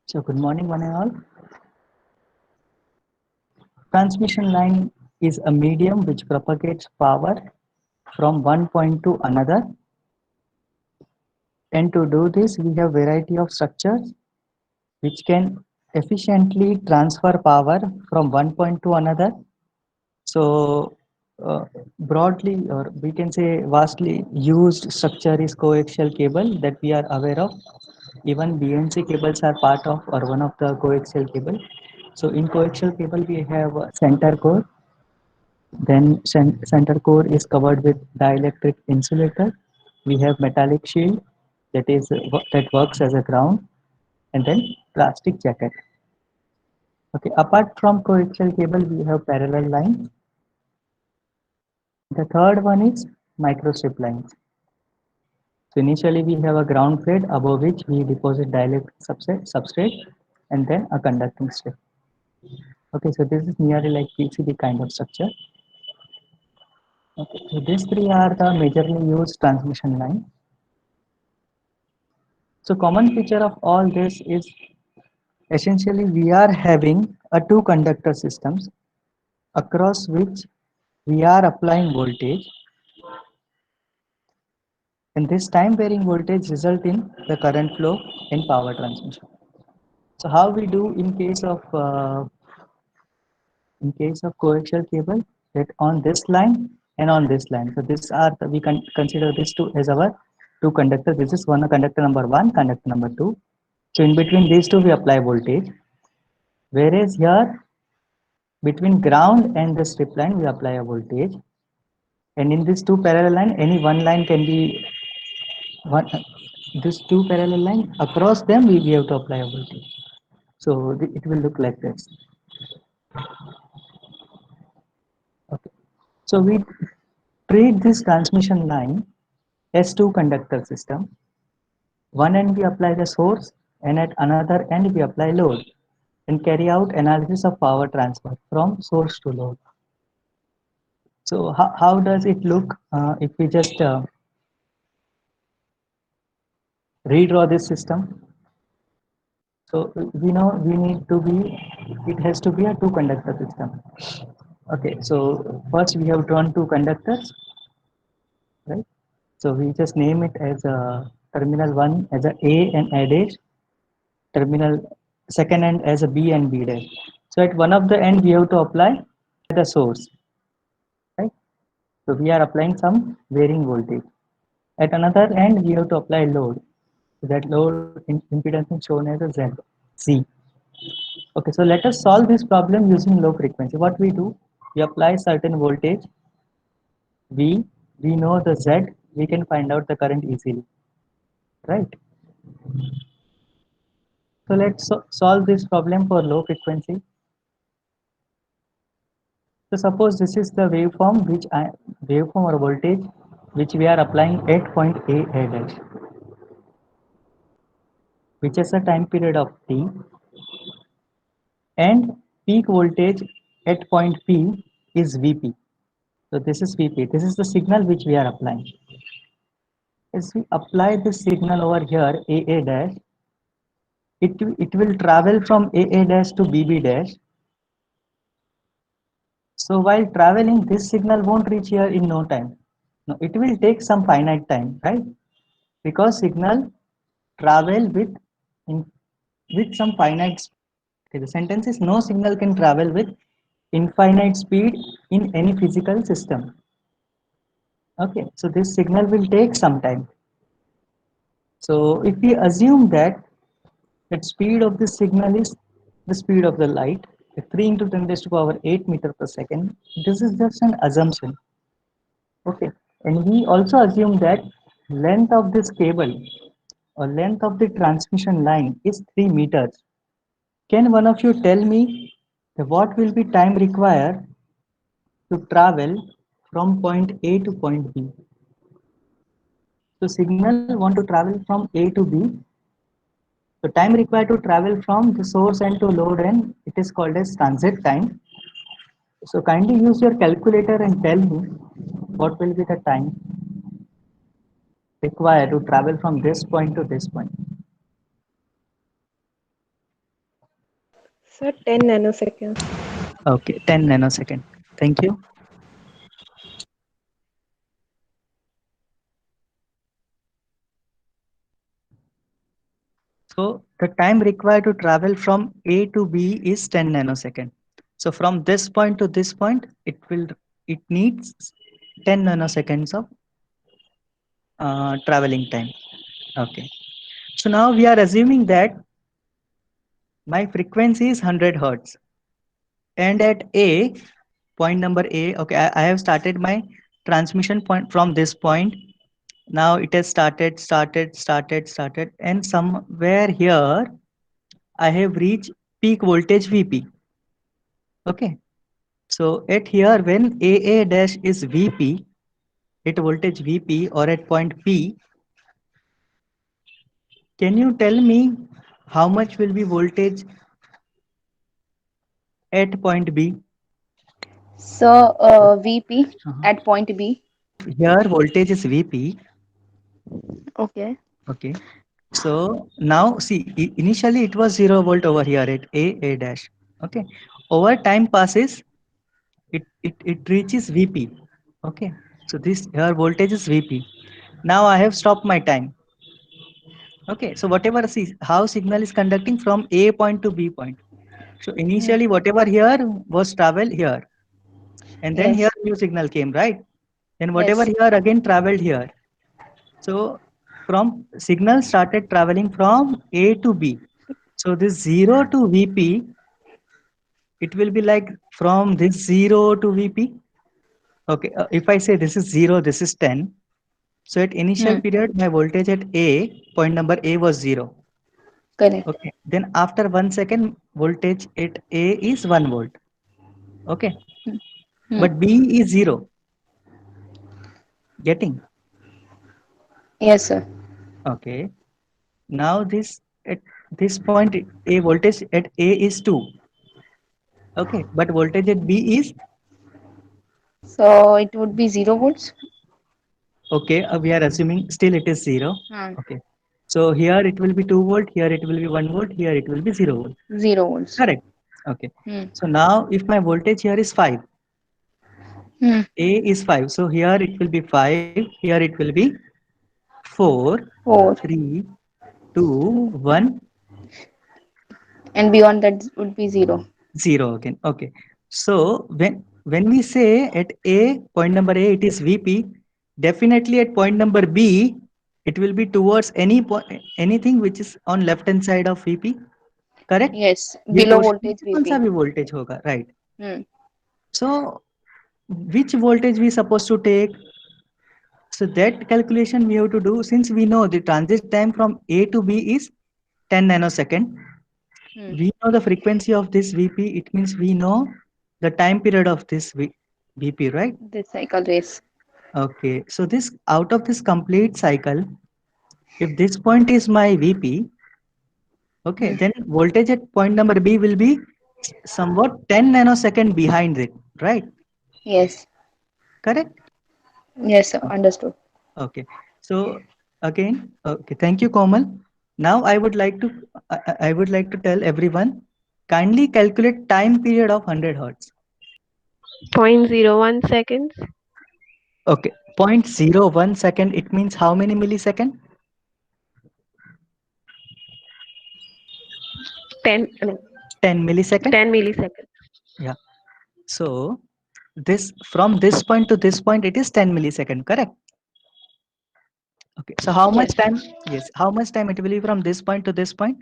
So good morning, one and all. Transmission line is a medium which propagates power from one point to another. And to do this, we have variety of structures which can efficiently transfer power from one point to another. So broadly, or we can say vastly used structure is coaxial cable that we are aware of. Even BNC cables are part of or one of the coaxial cable. So in coaxial cable, we have a center core. Then center core is covered with dielectric insulator. We have metallic shield that works as a ground, and then plastic jacket. Okay, apart from coaxial cable, we have parallel lines. The third one is microstrip lines. So initially we have a ground plate above which we deposit dielectric substrate and then a conducting strip. Okay, so this is nearly like PCB kind of structure. Okay, so these three are the majorly used transmission line. So common feature of all this is essentially we are having a two conductor systems across which we are applying voltage, and this time varying voltage result in the current flow and power transmission. So how we do in case of coaxial cable, that on this line and on this line. So this are we can consider this two as our two conductors. This is one conductor number one, conductor number two. So in between these two we apply voltage. Whereas here between ground and the strip line we apply a voltage. And in this two parallel line, any one line can be one. This two parallel line across them we have to apply a voltage. So it will look like this. Okay. So we treat this transmission line as two conductor system. One end we apply the source and at another end we apply load and carry out analysis of power transfer from source to load. So how does it look if we just redraw this system? So we know we need to be, it has to be a two conductor system. Okay, so first we have drawn two conductors, right? So we just name it as a terminal one as a and A dash, terminal second end as a B and B dash. So at one of the end we have to apply the source, right? So we are applying some varying voltage. At another end we have to apply load. So that load impedance is shown as a Z. Okay, so let us solve this problem using low frequency. What we do, we apply certain voltage V, we know the Z, we can find out the current easily, right? So let's solve this problem for low frequency. So suppose this is the waveform or voltage which we are applying at point A dash, which is a time period of t, and peak voltage at point P is Vp. So this is Vp. This is the signal which we are applying. As we apply this signal over here, A dash, it will travel from A dash to BB dash. So while traveling, this signal won't reach here in no time. No, it will take some finite time, right? Because signal travel in, with some finite speed. Okay, the sentence is no signal can travel with infinite speed in any physical system. Okay, so this signal will take some time. So if we assume that speed of this signal is the speed of the light, 3 into 10 raised to power 8 meter per second, this is just an assumption. Okay, and we also assume that length of this cable or length of the transmission line is 3 meters. Can one of you tell me what will be time required to travel from point A to point B? So signal want to travel from A to B. So time required to travel from the source end to load end, it is called as transit time. So kindly use your calculator and tell me what will be the time required to travel from this point to this point. Sir, 10 nanoseconds. Okay, 10 nanosecond. Thank you. So the time required to travel from A to B is 10 nanosecond. So from this point to this point, it needs 10 nanoseconds of traveling time. Okay. So now we are assuming that my frequency is 100 hertz, and at A, point number A, okay, I have started my transmission point from this point. Now it has started, and somewhere here I have reached peak voltage VP. Okay. So at here, when AA dash is VP, at voltage VP or at point P, can you tell me how much will be voltage at point B? So VP Uh-huh. at point B. Here voltage is VP. Okay. Okay. So now see, initially it was 0 volt over here at A dash. Okay. Over time passes, it reaches VP. Okay. So this here voltage is VP. Now I have stopped my time. Okay. So whatever, see how signal is conducting from A point to B point. So Hmm. initially whatever here was travel here, and then here Yes. new signal came, right? Then whatever Yes. here again traveled here. So from signal started traveling from A to B. So this 0 to VP, it will be like from this 0 to VP. Okay, if I say this is 0, this is 10. So at initial Hmm. period, my voltage at A, point number A was 0. Correct. Okay, then after 1 second, voltage at A is 1 volt. Okay, Hmm. Hmm. but B is 0. Getting? Yes, sir. Okay, now this at this point, A voltage at A is 2. Okay, but voltage at B is So it would be 0 volts. okay. We are assuming still it is 0. Hmm. Okay, so here it will be 2 volt, here it will be 1 volt, here it will be 0 volt. 0 volts. Correct. Okay, Hmm. so now if my voltage here is 5, Hmm. A is 5, so here it will be 5, here it will be 4, 4. 3, 2, Hmm. 1, And beyond that would be 0. 0 again. Okay, so when we say at A, point number A, it is VP, definitely at point number B, it will be towards any point, anything which is on left hand side of VP. Correct? Yes. ये Below portion voltage में कौन सा VP. भी voltage होगा, right? Hmm. So which voltage we supposed to take? So that calculation we have to do, since we know the transit time from A to B is 10 nanosecond. Hmm. We know the frequency of this VP. It means we know the time period of this VP, right? This cycle race. Okay. So this out of this complete cycle, if this point is my VP, okay, Hmm. then voltage at point number B will be somewhat 10 nanosecond behind it, right? Yes. Correct? Yes, sir. Understood. Okay. So again, okay, thank you, Komal. Now I would like to tell everyone, kindly calculate time period of 100 hertz. 0.01 seconds. Okay, 0.01 second, it means how many millisecond? 10, no, 10 millisecond. 10 milliseconds. Yeah. So this from this point to this point, it is 10 millisecond, correct? Okay. So how much Yes. time? Yes. How much time it will be from this point to this point?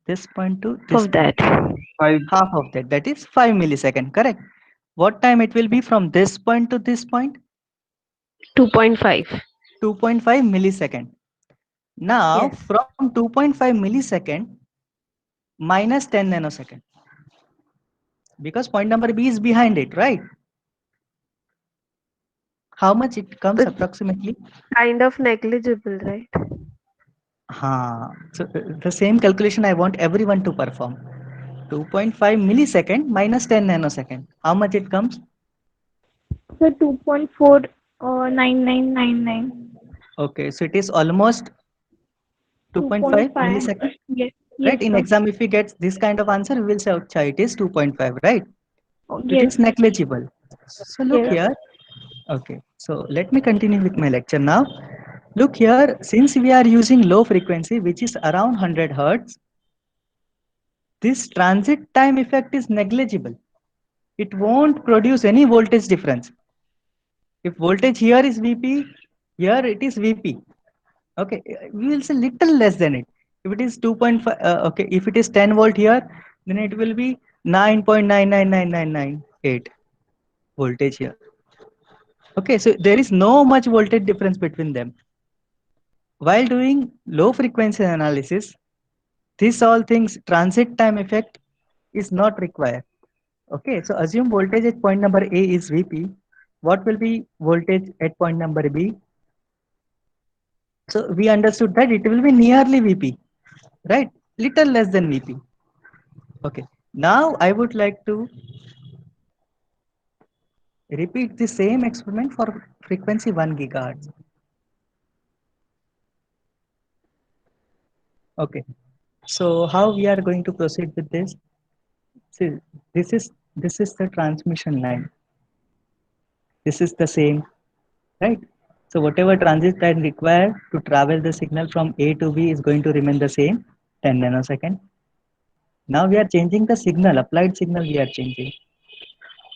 This point to Half this of point. that. Half of that. That is 5 millisecond, correct? What time it will be from this point to this point? 2.5. 2.5 millisecond. Now Yes. from 2.5 millisecond minus 10 nanosecond, because point number B is behind it, right? How much it comes It's approximately? kind of negligible, right? So the same calculation I want everyone to perform. 2.5 millisecond minus 10 nanosecond. How much it comes? So 2.4 9999. Okay, so it is almost 2.5 2.5. millisecond. Yes. right? Yes, In sir. exam, if we get this kind of answer, we will say, "Acha, it is 2.5, right? It Yes, is negligible." So look yes. here. Okay, so let me continue with my lecture now. Look here, since we are using low frequency, which is around 100 hertz, this transit time effect is negligible. It won't produce any voltage difference. If voltage here is Vp, here it is Vp. Okay, we will say little less than it. If it is 2.5, okay, if it is 10 volt here, then it will be 9.999998 voltage here. Okay, so there is no much voltage difference between them. While doing low frequency analysis, this all things transit time effect is not required. Okay, so assume voltage at point number A is Vp. What will be voltage at point number B? So we understood that it will be nearly Vp, right? Little less than Vp. Okay, now I would like to repeat the same experiment for frequency 1 gigahertz. Okay, so how we are going to proceed with this? See, this is the transmission line. This is the same, right? So whatever transit time required to travel the signal from A to B is going to remain the same, 10 nanosecond. Now we are changing the signal, applied signal we are changing.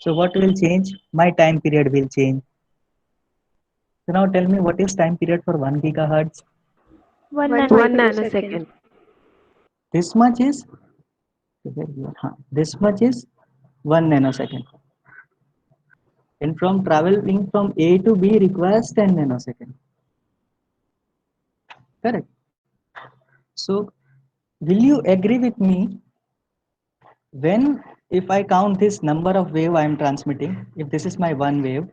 So what will change? My time period will change. So now tell me what is time period for 1 gigahertz? 1 1 nanosecond. nanosecond. This much is this much is 1 nanosecond. And from traveling from A to B requires 10 nanosecond. Correct. So will you agree with me when if I count this number of wave I am transmitting, if this is my one wave,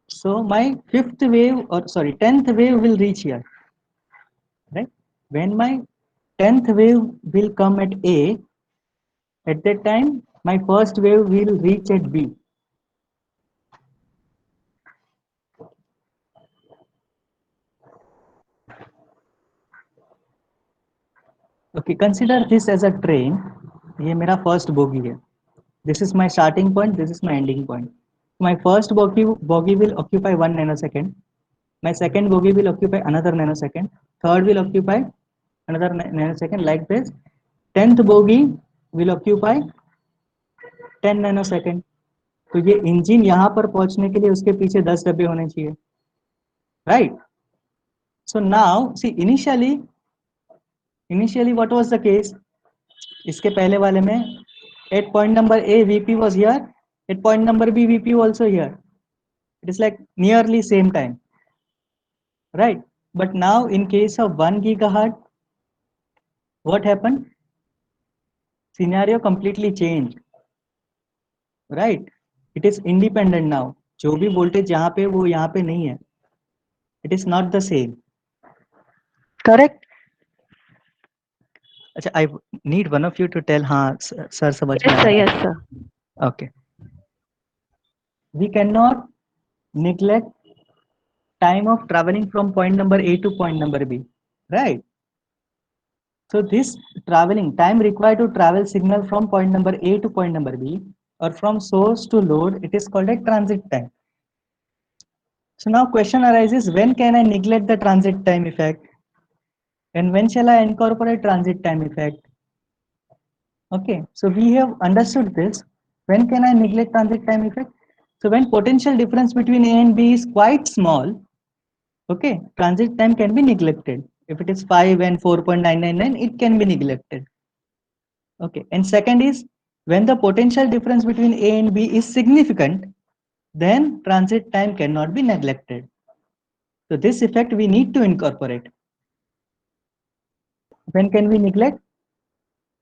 so my fifth wave or sorry, 10th wave will reach here, right? When my 10th wave will come at A, at that time my first wave will reach at B. Okay, consider this as a train. ये मेरा first bogie है. This is my starting point. This is my ending point. My first bogie will occupy 1 nanosecond. My second bogie will occupy another nanosecond. Third will occupy another nanosecond. Like this. 10th bogie will occupy 10 nanosecond. तो ये engine यहाँ पर पहुंचने के लिए उसके पीछे 10 डब्बे होने चाहिए, right? So now see initially what was the case? इसके पहले वाले में at point number A Vp was here, at point number B Vp also here. It is like nearly same time, right? But now in case of 1 gigahertz, what happened? Scenario completely changed, right? It is independent now. जो भी voltage यहाँ पे वो यहाँ पे नहीं है. It is not the same. Correct? अच्छा, I need one of you to tell हाँ sir समझ में Yes, आ sir. रहा है. Yes, sir. Okay. We cannot neglect time of traveling from point number A to point number B, right? So this traveling time required to travel signal from point number A to point number B or from source to load, it is called a transit time. So now question arises, when can I neglect the transit time effect? And when shall I incorporate transit time effect? Okay, so we have understood this. When can I neglect transit time effect? So when potential difference between A and B is quite small, okay, transit time can be neglected. If it is 5 and 4.999, it can be neglected. Okay, and second is when the potential difference between A and B is significant, then transit time cannot be neglected. So this effect we need to incorporate. When can we neglect?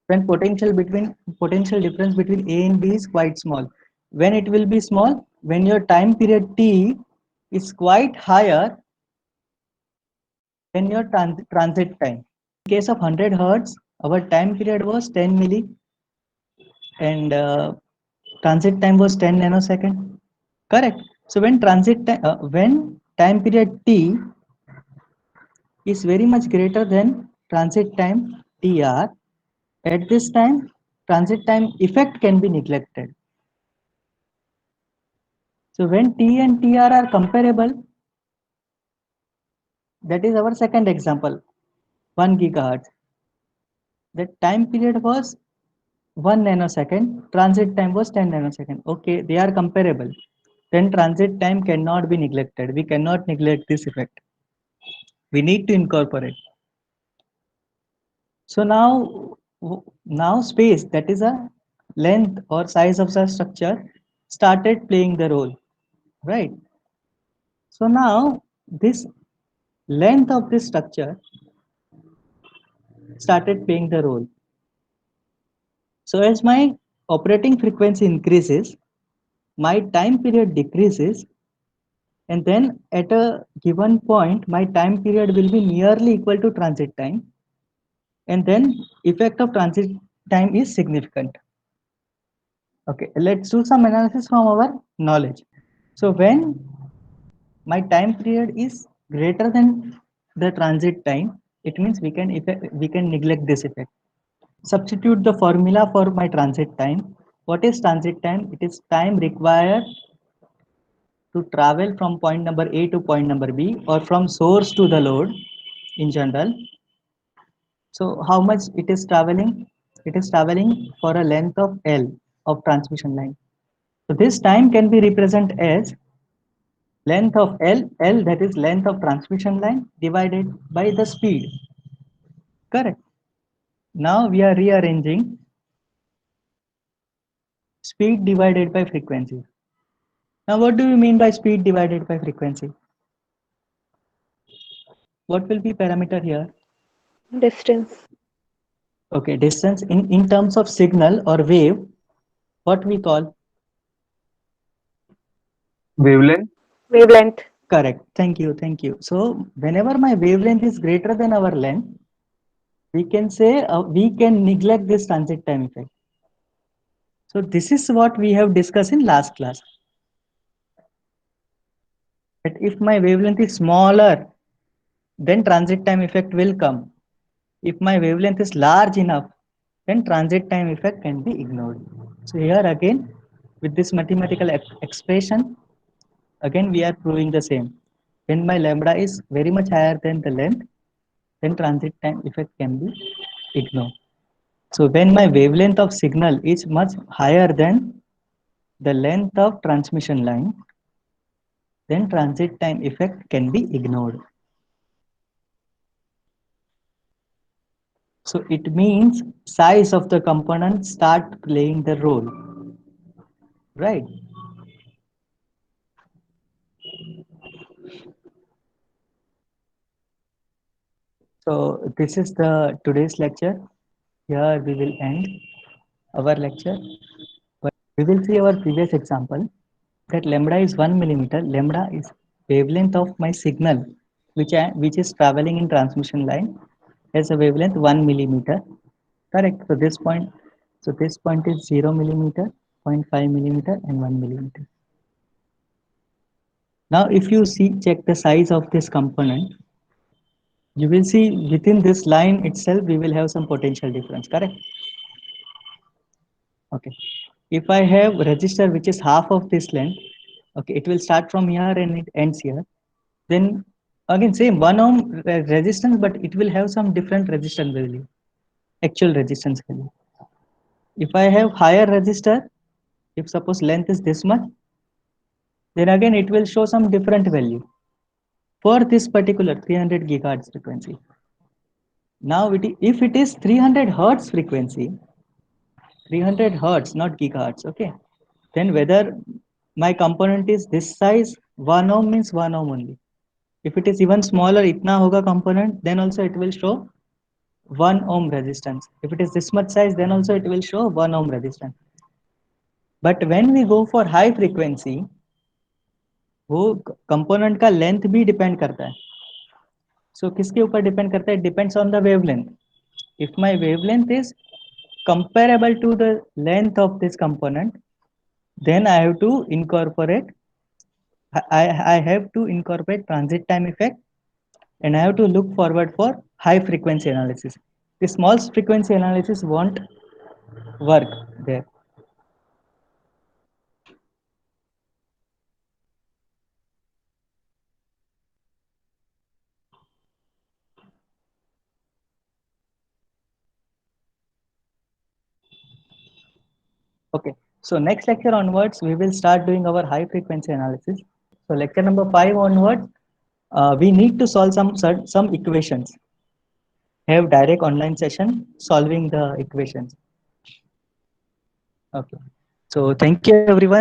When potential difference between A and B is quite small. When it will be small? When your time period T is quite higher than your transit time. In case of 100 hertz, our time period was 10 milli and transit time was 10 nanosecond. Correct. So when when time period T is very much greater than transit time TR, At this time, transit time effect can be neglected. So when T and TR are comparable, that is our second example, 1 gigahertz. The time period was 1 nanosecond, transit time was 10 nanosecond. Okay, they are comparable. Then transit time cannot be neglected. We cannot neglect this effect. We need to incorporate. So now space, that is a length or size of the structure, started playing the role, right? So now this length of this structure started playing the role. So as my operating frequency increases, my time period decreases, and then at a given point, my time period will be nearly equal to transit time, and then effect of transit time is significant. Okay, let's do some analysis from our knowledge. So when my time period is greater than the transit time, it means we can neglect this effect. Substitute the formula for my transit time. What is transit time? It is time required to travel from point number A to point number B, or from source to the load in general. So how much it is traveling? It is traveling for a length of L of transmission line. So this time can be represented as length of L, that is length of transmission line, divided by the speed. Correct. Now we are rearranging speed divided by frequency. Now what do you mean by speed divided by frequency? What will be parameter here? Distance. Okay, distance in terms of signal or wave, what we call? Wavelength. Wavelength. Correct. Thank you. Thank you. So whenever my wavelength is greater than our length, we can say we can neglect this transit time effect. So this is what we have discussed in last class. But if my wavelength is smaller, then transit time effect will come. If my wavelength is large enough, then transit time effect can be ignored. So here again, with this mathematical expression, again we are proving the same. When my lambda is very much higher than the length, then transit time effect can be ignored. So when my wavelength of signal is much higher than the length of transmission line, then transit time effect can be ignored. So it means size of the component start playing the role, right? So this is the today's lecture. Here we will end our lecture. But we will see our previous example that lambda is 1 millimeter. Lambda is wavelength of my signal, which is traveling in transmission line, has a wavelength 1 millimeter. Correct. So this point is 0 millimeter, 0.5 millimeter, and 1 millimeter. Now, if you check the size of this component, you will see within this line itself, we will have some potential difference. Correct. Okay. If I have resistor which is half of this length, okay, it will start from here and it ends here. Then again, same 1 ohm resistance, but it will have some different resistance value, actual resistance value. If I have higher resistor, if suppose length is this much, then again it will show some different value for this particular 300 gigahertz frequency. Now, if it is 300 hertz frequency, 300 hertz, not gigahertz, okay, then whether my component is this size, 1 ohm means 1 ohm only. If it is even smaller, itna hoga component, then also it will show 1 ohm resistance. If it is this much size, then also it will show 1 ohm resistance. But when we go for high frequency, वो component का length भी depend करता है. सो किसके ऊपर depend करता है? Depends on the wavelength. If my wavelength is comparable to the length of this component, then I have to incorporate I have to incorporate transit time effect, and I have to look forward for high frequency analysis. the small frequency analysis won't work there. Okay, so next lecture onwards, we will start doing our high frequency analysis. So lecture number 5 onwards, we need to solve some equations. Have direct online session solving the equations. Okay, so thank you everyone.